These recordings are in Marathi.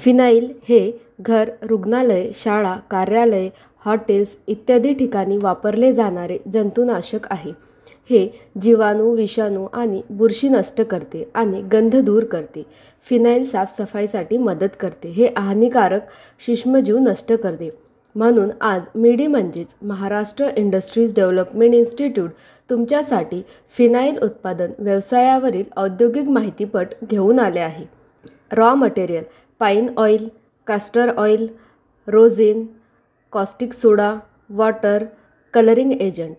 फिनाईल हे घर, रुग्णालय, शाळा, कार्यालय, हॉटेल्स इत्यादी ठिकाणी वापरले जाणारे जंतुनाशक आहे. हे जीवाणू, विषाणू आणि बुरशी नष्ट करते आणि गंध दूर करते. फिनाईल साफसफाईसाठी मदत करते. हे हानिकारक सूक्ष्मजीव नष्ट करते. म्हणून आज मिडी म्हणजेच महाराष्ट्र इंडस्ट्रीज डेव्हलपमेंट इन्स्टिट्यूट तुमच्यासाठी फिनाईल उत्पादन व्यवसायावरील औद्योगिक माहितीपट घेऊन आले आहे. Raw material: pine oil, castor oil, rosin, caustic soda, water, colouring agent.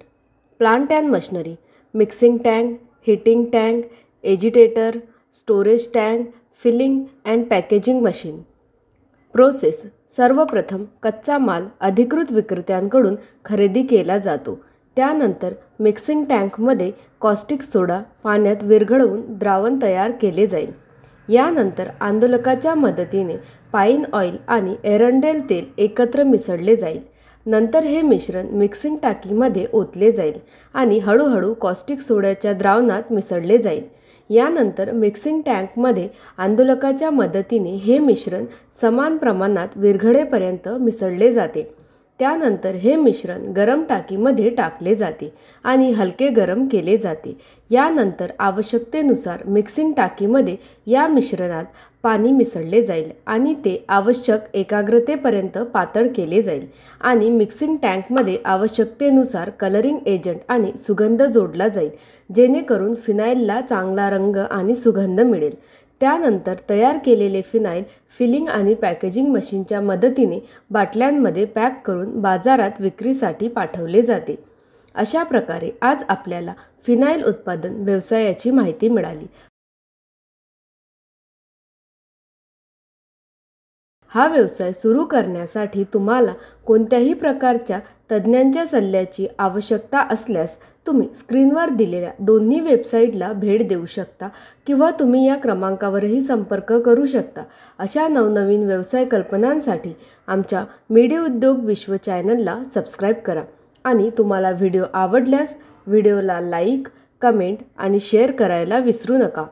Plant and machinery: mixing tank, heating tank, agitator, storage tank, filling and packaging machine. Process: सर्वप्रथम कच्चा माल अधिकृत विक्रेत्यांकडून खरेदी केला जातो. त्यानंतर मिक्सिंग टँकमध्ये कॉस्टिक सोडा पाण्यात विरघळवून द्रावण तयार केले जाईल. यानंतर आंदोलकाच्या मदतीने पाईन ऑइल आणि एरंडेल तेल एकत्र मिसळले जाईल. नंतर हे मिश्रण मिक्सिंग टाकीमध्ये ओतले जाईल आणि हळूहळू कॉस्टिक सोड्याच्या द्रावणात मिसळले जाईल. यानंतर मिक्सिंग टँकमध्ये आंदोलकाच्या मदतीने हे मिश्रण समान प्रमाणात विरघळेपर्यंत मिसळले जाते. त्यानंतर हे मिश्रण गरम टाकीमध्ये टाकले जाते आणि हलके गरम केले जाते. यानंतर आवश्यकतेनुसार मिक्सिंग टाकीमध्ये या मिश्रणात पाणी मिसळले जाईल आणि ते आवश्यक एकाग्रतेपर्यंत पातळ केले जाईल आणि मिक्सिंग टँकमध्ये आवश्यकतेनुसार कलरिंग एजंट आणि सुगंध जोडला जाईल, जेणेकरून फिनाईलला चांगला रंग आणि सुगंध मिळेल. त्यानंतर तयार केलेले फिनाईल फिलिंग आणि पॅकेजिंग मशीनच्या मदतीने बाटल्यांमध्ये पॅक करून बाजारात विक्रीसाठी पाठवले जाते. अशा प्रकारे आज आपल्याला फिनाईल उत्पादन व्यवसायाची माहिती मिळाली. हा व्यवसाय सुरू करण्यासाठी तुम्हाला कोणत्याही प्रकारच्या तज्ज्ञांच्या सल्ल्याची आवश्यकता असल्यास तुम्ही स्क्रीनवर दिलेल्या दोन्ही वेबसाईटला भेट देऊ शकता किंवा तुम्ही या क्रमांकावरही संपर्क करू शकता. अशा नवनवीन व्यवसाय कल्पनांसाठी आमच्या मिडी उद्योग विश्व चॅनलला सबस्क्राईब करा आणि तुम्हाला व्हिडिओ आवडल्यास व्हिडिओला लाईक, कमेंट आणि शेअर करायला विसरू नका.